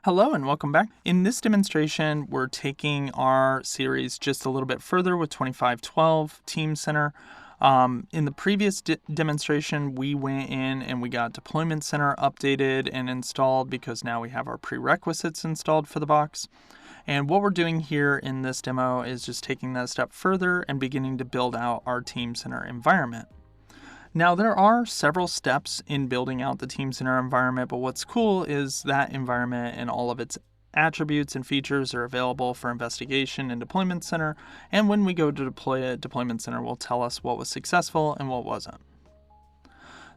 Hello and welcome back. In this demonstration, we're taking our series just a little bit further with 2512 Teamcenter. In the previous demonstration, we went in and we got Deployment Center updated and installed because now we have our prerequisites installed for the box. And what we're doing here in this demo is just taking that a step further and beginning to build out our Teamcenter environment. Now, there are several steps in building out the Teamcenter environment, but what's cool is that environment and all of its attributes and features are available for investigation in Deployment Center, and when we go to deploy it, Deployment Center will tell us what was successful and what wasn't.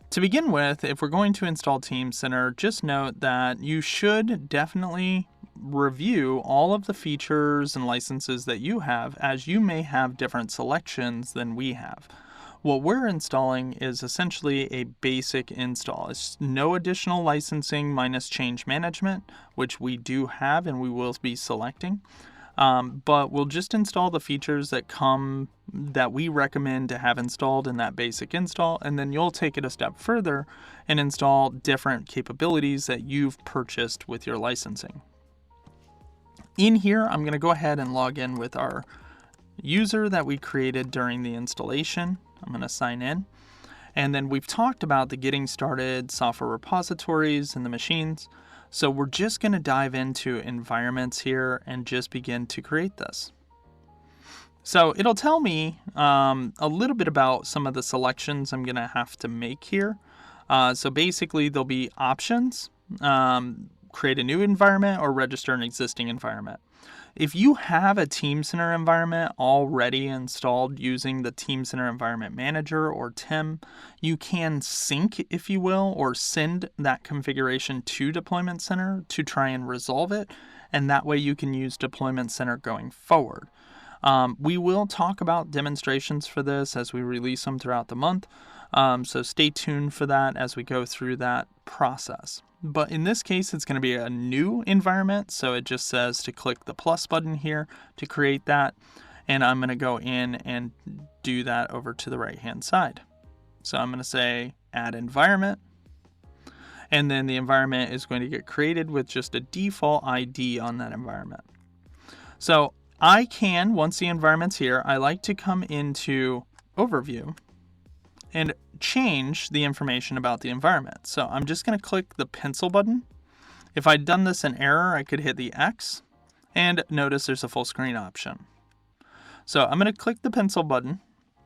To begin with, if we're going to install Teamcenter, just note that you should definitely review all of the features and licenses that you have, as you may have different selections than we have. What we're installing is essentially a basic install. It's no additional licensing minus change management, which we do have and we will be selecting. But we'll just install the features that we recommend to have installed in that basic install, and then you'll take it a step further and install different capabilities that you've purchased with your licensing. In here, I'm going to go ahead and log in with our user that we created during the installation. I'm going to sign in. And then we've talked about the getting started software repositories and the machines. So we're just going to dive into environments here and just begin to create this. So it'll tell me a little bit about some of the selections I'm going to have to make here. So basically there'll be options, create a new environment or register an existing environment. If you have a Teamcenter environment already installed using the Teamcenter Environment Manager or TEM, you can sync, if you will, or send that configuration to Deployment Center to try and resolve it, and that way you can use Deployment Center going forward. We will talk about demonstrations for this as we release them throughout the month, so stay tuned for that as we go through that process. But in this case, it's going to be a new environment. So it just says to click the plus button here to create that. And I'm going to go in and do that over to the right-hand side. So I'm going to say add environment. And then the environment is going to get created with just a default ID on that environment. So I can, once the environment's here, I like to come into Overview and change the information about the environment. So I'm just going to click the pencil button. If I'd done this in error, I could hit the X, and notice there's a full screen option. So I'm going to click the pencil button,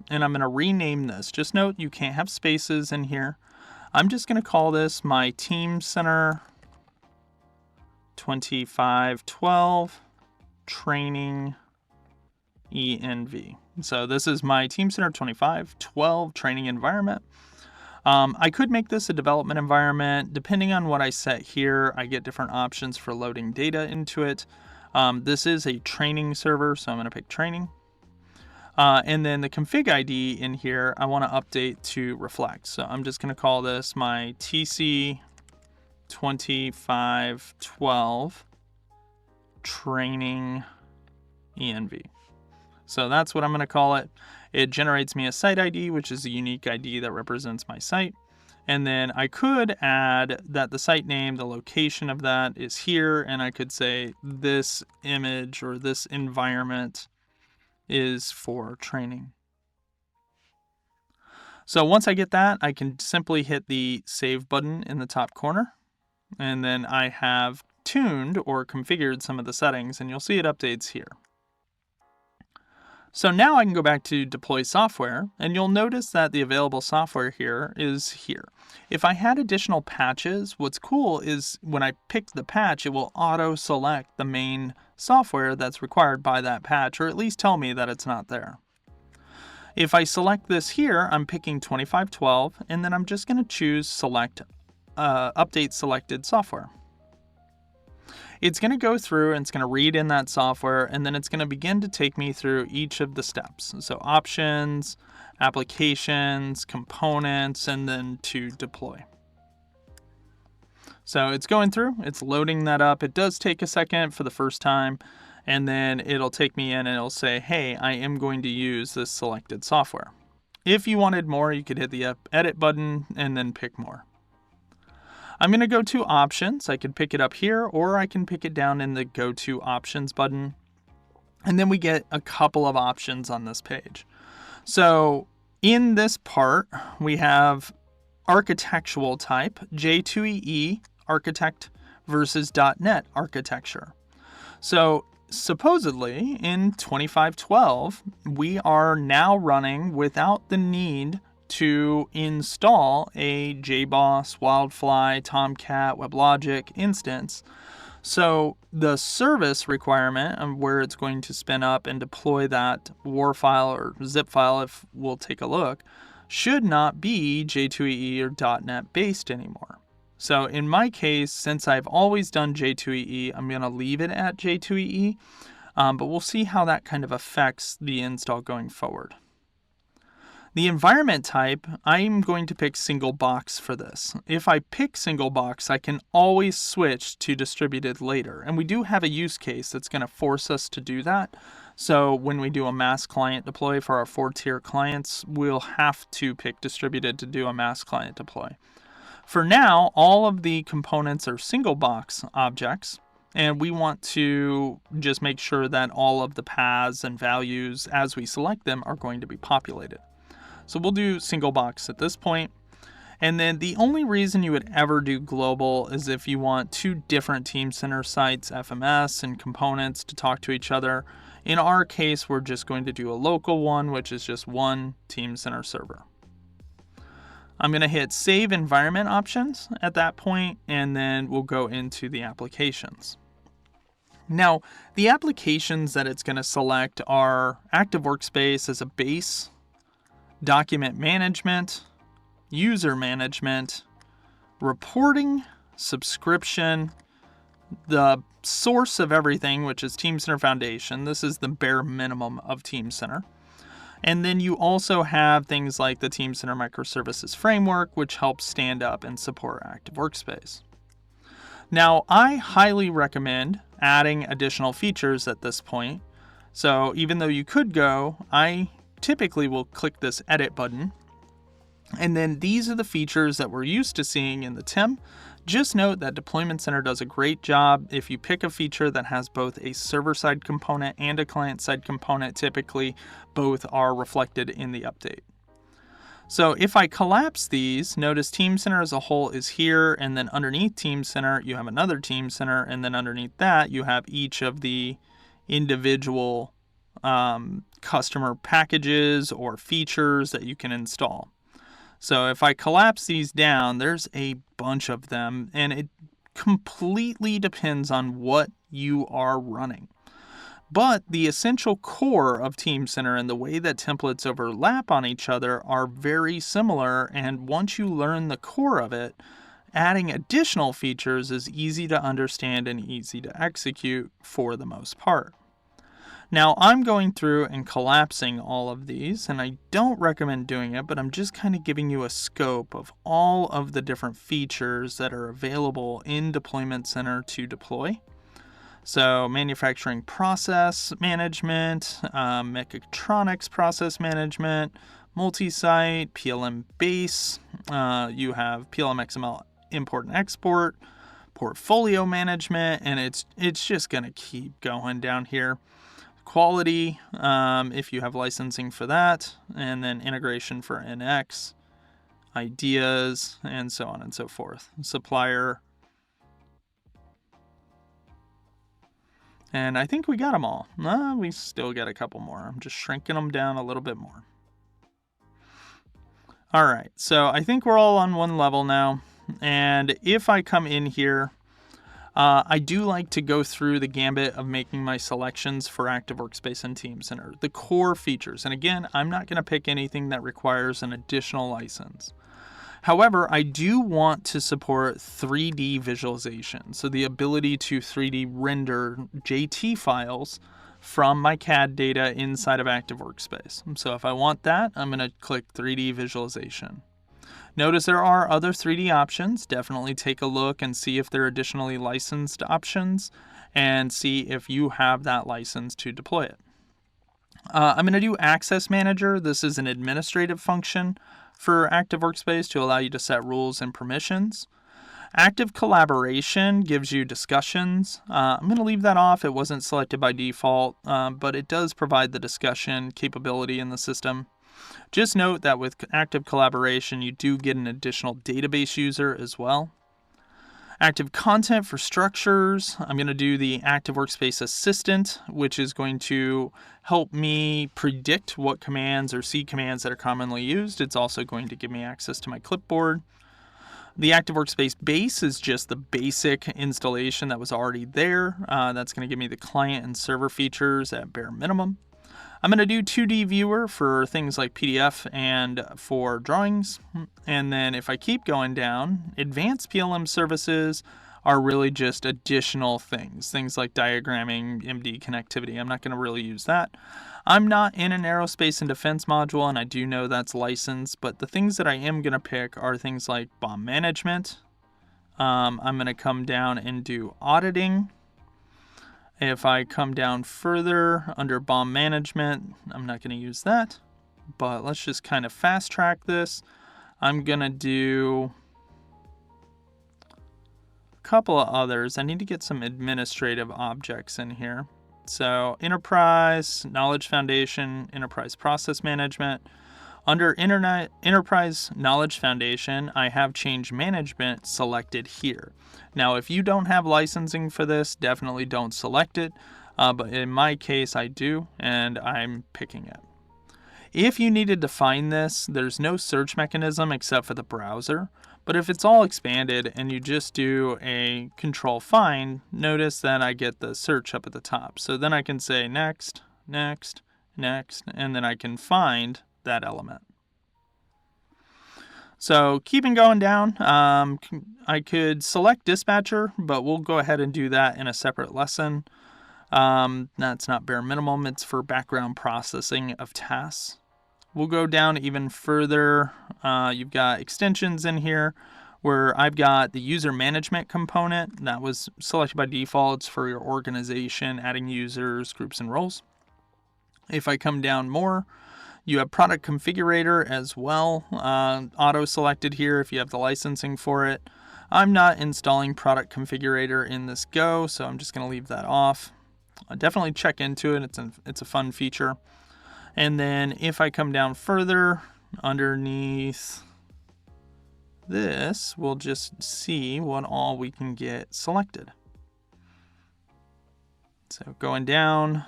and I'm going to rename this. Just note you can't have spaces in here. I'm just going to call this my Teamcenter 2512 Training ENV. So this is my Teamcenter 2512 training environment. I could make this a development environment. Depending on what I set here, I get different options for loading data into it. This is a training server, so I'm going to pick training. And then the config ID in here, I want to update to reflect. So I'm just going to call this my TC 2512 training ENV. So that's what I'm going to call it. It generates me a site ID, which is a unique ID that represents my site. And then I could add that the site name, the location of that is here. And I could say this image or this environment is for training. So once I get that, I can simply hit the save button in the top corner. And then I have tuned or configured some of the settings, and you'll see it updates here. So now I can go back to deploy software, and you'll notice that the available software here is here. If I had additional patches, what's cool is when I pick the patch, it will auto-select the main software that's required by that patch, or at least tell me that it's not there. If I select this here, I'm picking 2512, and then I'm just going to choose select update selected software. It's going to go through and it's going to read in that software, and then it's going to begin to take me through each of the steps. So options, applications, components, and then to deploy. So it's going through, it's loading that up. It does take a second for the first time, and then it'll take me in and it'll say, hey, I am going to use this selected software. If you wanted more, you could hit the edit button and then pick more. I'm going to go to Options. I can pick it up here, or I can pick it down in the Go to Options button. And then we get a couple of options on this page. So in this part, we have architectural type, J2EE architect versus .NET architecture. So supposedly in 2512, we are now running without the need to install a JBoss, Wildfly, Tomcat, WebLogic instance. So the service requirement of where it's going to spin up and deploy that WAR file or zip file, if we'll take a look, should not be J2EE or .NET based anymore. So in my case, since I've always done J2EE, I'm going to leave it at J2EE, but we'll see how that kind of affects the install going forward. The environment type, I'm going to pick single box for this. If I pick single box, I can always switch to distributed later. And we do have a use case that's going to force us to do that. So when we do a mass client deploy for our 4-tier clients, we'll have to pick distributed to do a mass client deploy. For now, all of the components are single box objects. And we want to just make sure that all of the paths and values as we select them are going to be populated. So we'll do single box at this point. And then the only reason you would ever do global is if you want 2 different Teamcenter sites, FMS and components, to talk to each other. In our case, we're just going to do a local one, which is just one Teamcenter server. I'm going to hit Save Environment Options at that point, and then we'll go into the applications. Now, the applications that it's going to select are Active Workspace as a base, document management, user management, reporting, subscription, the source of everything, which is Teamcenter Foundation. This is the bare minimum of Teamcenter. And then you also have things like the Teamcenter Microservices Framework, which helps stand up and support Active Workspace. Now, I highly recommend adding additional features at this point. So even though you could go, I typically will click this edit button. And then these are the features that we're used to seeing in the TIM. Just note that Deployment Center does a great job. If you pick a feature that has both a server-side component and a client-side component, typically both are reflected in the update. So if I collapse these, notice Teamcenter as a whole is here, and then underneath Teamcenter, you have another Teamcenter, and then underneath that, you have each of the individual customer packages or features that you can install. So if I collapse these down, there's a bunch of them, and it completely depends on what you are running. But the essential core of Teamcenter and the way that templates overlap on each other are very similar, and once you learn the core of it, adding additional features is easy to understand and easy to execute for the most part. Now, I'm going through and collapsing all of these, and I don't recommend doing it, but I'm just kind of giving you a scope of all of the different features that are available in Deployment Center to deploy. So, manufacturing process management, mechatronics process management, multi-site, PLM base, you have PLM XML import and export, portfolio management, and it's just going to keep going down here. Quality, if you have licensing for that, and then integration for NX, ideas, and so on and so forth. Supplier. And I think we got them all. We still got a couple more. I'm just shrinking them down a little bit more. All right, so I think we're all on one level now. And if I come in here, I do like to go through the gambit of making my selections for Active Workspace and Teamcenter, the core features. And again, I'm not going to pick anything that requires an additional license. However, I do want to support 3D visualization, so the ability to 3D render JT files from my CAD data inside of Active Workspace. So if I want that, I'm going to click 3D visualization. Notice there are other 3D options. Definitely take a look and see if there are additionally licensed options and see if you have that license to deploy it. I'm going to do Access Manager. This is an administrative function for Active Workspace to allow you to set rules and permissions. Active collaboration gives you discussions. I'm going to leave that off. It wasn't selected by default, but it does provide the discussion capability in the system. Just note that with active collaboration, you do get an additional database user as well. Active content for structures. I'm going to do the Active Workspace Assistant, which is going to help me predict what commands or C commands that are commonly used. It's also going to give me access to my clipboard. The Active Workspace Base is just the basic installation that was already there. That's going to give me the client and server features at bare minimum. I'm going to do 2D Viewer for things like PDF and for drawings. And then if I keep going down, Advanced PLM Services are really just additional things like diagramming, MD connectivity. I'm not going to really use that. I'm not in an aerospace and defense module, and I do know that's licensed, but the things that I am going to pick are things like BOM management. I'm going to come down and do auditing. If I come down further under BOM management, I'm not going to use that, but let's just kind of fast track this. I'm going to do a couple of others. I need to get some administrative objects in here. So Enterprise, Knowledge Foundation, Enterprise Process Management. Under Enterprise Knowledge Foundation, I have Change Management selected here. Now, if you don't have licensing for this, definitely don't select it. But in my case, I do, and I'm picking it. If you needed to find this, there's no search mechanism except for the browser. But if it's all expanded and you just do a control find, notice that I get the search up at the top. So then I can say next, next, next, and then I can find that element. So keeping going down, I could select dispatcher, but we'll go ahead and do that in a separate lesson. That's not bare minimum, it's for background processing of tasks. We'll go down even further. You've got extensions in here where I've got the user management component that was selected by default. It's for your organization, adding users, groups, and roles. If I come down more, you have product configurator as well, auto selected here if you have the licensing for it. I'm not installing product configurator in this Go, so I'm just going to leave that off. Definitely check into it. It's a fun feature. And then if I come down further underneath this, we'll just see what all we can get selected. So going down,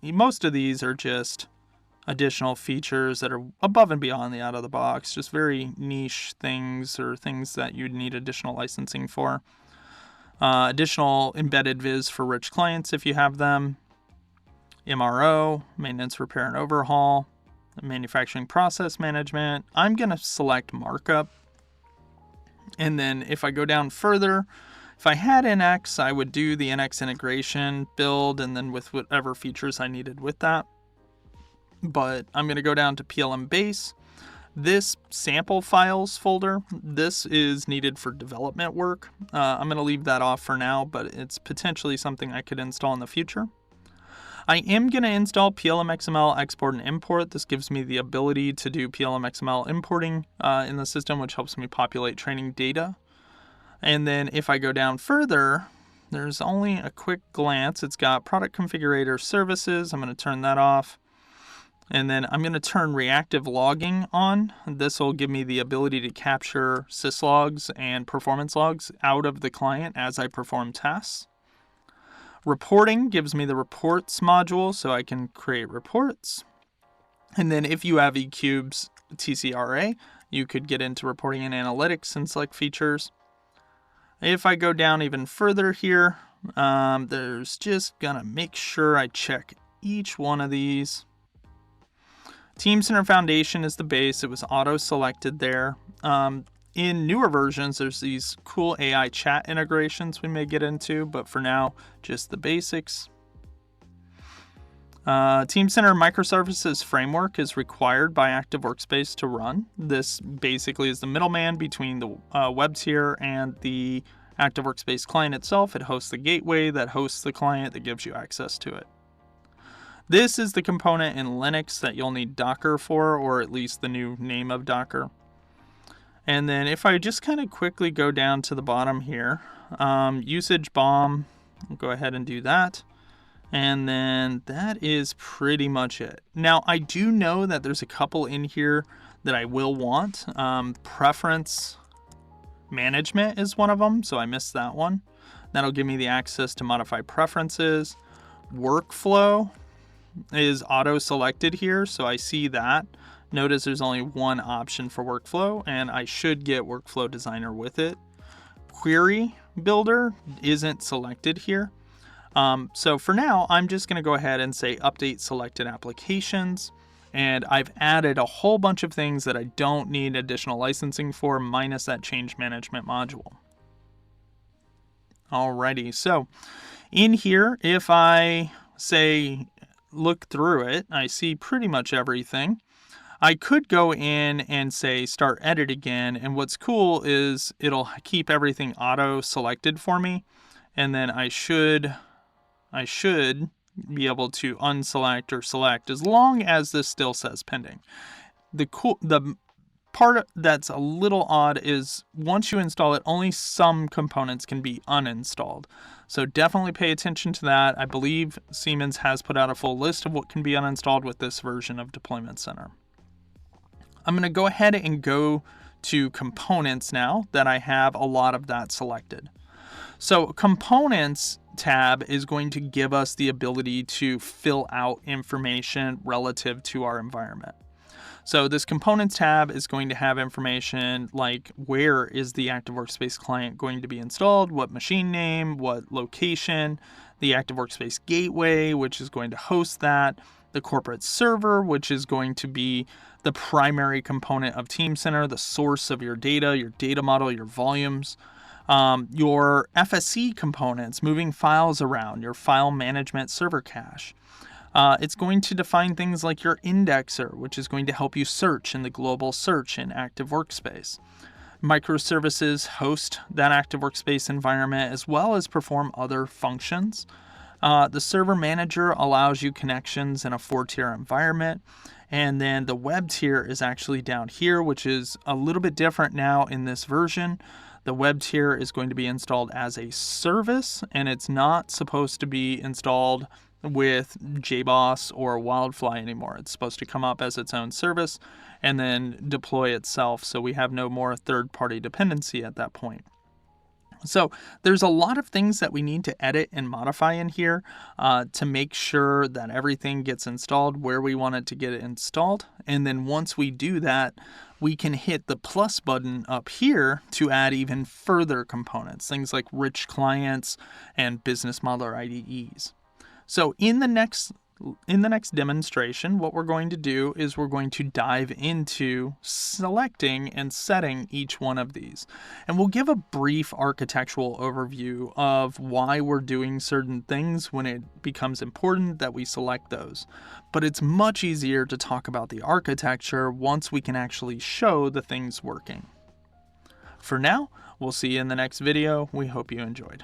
most of these are just additional features that are above and beyond the out of the box, just very niche things or things that you'd need additional licensing for. Additional embedded viz for rich clients if you have them. MRO, maintenance, repair, and overhaul. Manufacturing process management. I'm going to select markup. And then if I go down further, if I had NX, I would do the NX integration build and then with whatever features I needed with that. But I'm going to go down to PLM base. This sample files folder, this is needed for development work. I'm going to leave that off for now, but it's potentially something I could install in the future. I am going to install PLM XML export and import. This gives me the ability to do PLM XML importing in the system, which helps me populate training data. And then if I go down further, there's only a quick glance. It's got product configurator services. I'm going to turn that off. And then I'm going to turn reactive logging on. This will give me the ability to capture syslogs and performance logs out of the client as I perform tasks. Reporting gives me the reports module, so I can create reports. And then if you have eCube's TCRA, you could get into reporting and analytics and select features. If I go down even further here, there's just gonna make sure I check each one of these. Teamcenter Foundation is the base. It was auto-selected there. In newer versions, there's these cool AI chat integrations we may get into, but for now, just the basics. Teamcenter Microservices Framework is required by Active Workspace to run. This basically is the middleman between the web tier and the Active Workspace client itself. It hosts the gateway that hosts the client that gives you access to it. This is the component in Linux that you'll need Docker for, or at least the new name of Docker. And then if I just kind of quickly go down to the bottom here, usage bomb, I'll go ahead and do that. And then that is pretty much it. Now, I do know that there's a couple in here that I will want. Preference management is one of them, so I missed that one. That'll give me the access to modify preferences. Workflow is auto-selected here, so I see that. Notice there's only one option for workflow, and I should get workflow designer with it. Query builder isn't selected here. So for now, I'm just going to go ahead and say update selected applications. And I've added a whole bunch of things that I don't need additional licensing for, minus that change management module. Alrighty, so in here, if I say look through it, I see pretty much everything. I could go in and say start edit again, and what's cool is it'll keep everything auto selected for me, and then I should be able to unselect or select as long as this still says pending. The part that's a little odd is once you install it, only some components can be uninstalled. So definitely pay attention to that. I believe Siemens has put out a full list of what can be uninstalled with this version of Deployment Center. I'm going to go ahead and go to components now that I have a lot of that selected. So components tab is going to give us the ability to fill out information relative to our environment. So this components tab is going to have information like where is the Active Workspace client going to be installed, what machine name, what location, the Active Workspace gateway, which is going to host that, the corporate server, which is going to be the primary component of Teamcenter, the source of your data model, your volumes, your FSC components, moving files around, your file management server cache. It's going to define things like your indexer, which is going to help you search in the global search in Active Workspace. Microservices host that Active Workspace environment as well as perform other functions. The server manager allows you connections in a 4-tier environment. And then the web tier is actually down here, which is a little bit different now in this version. The web tier is going to be installed as a service, and it's not supposed to be installed with JBoss or Wildfly anymore. It's supposed to come up as its own service and then deploy itself, so we have no more third-party dependency at that point. So there's a lot of things that we need to edit and modify in here to make sure that everything gets installed where we want it to get it installed. And then once we do that, we can hit the plus button up here to add even further components, things like rich clients and business modeler IDEs. So in the next demonstration, what we're going to do is we're going to dive into selecting and setting each one of these. And we'll give a brief architectural overview of why we're doing certain things when it becomes important that we select those. But it's much easier to talk about the architecture once we can actually show the things working. For now, we'll see you in the next video. We hope you enjoyed.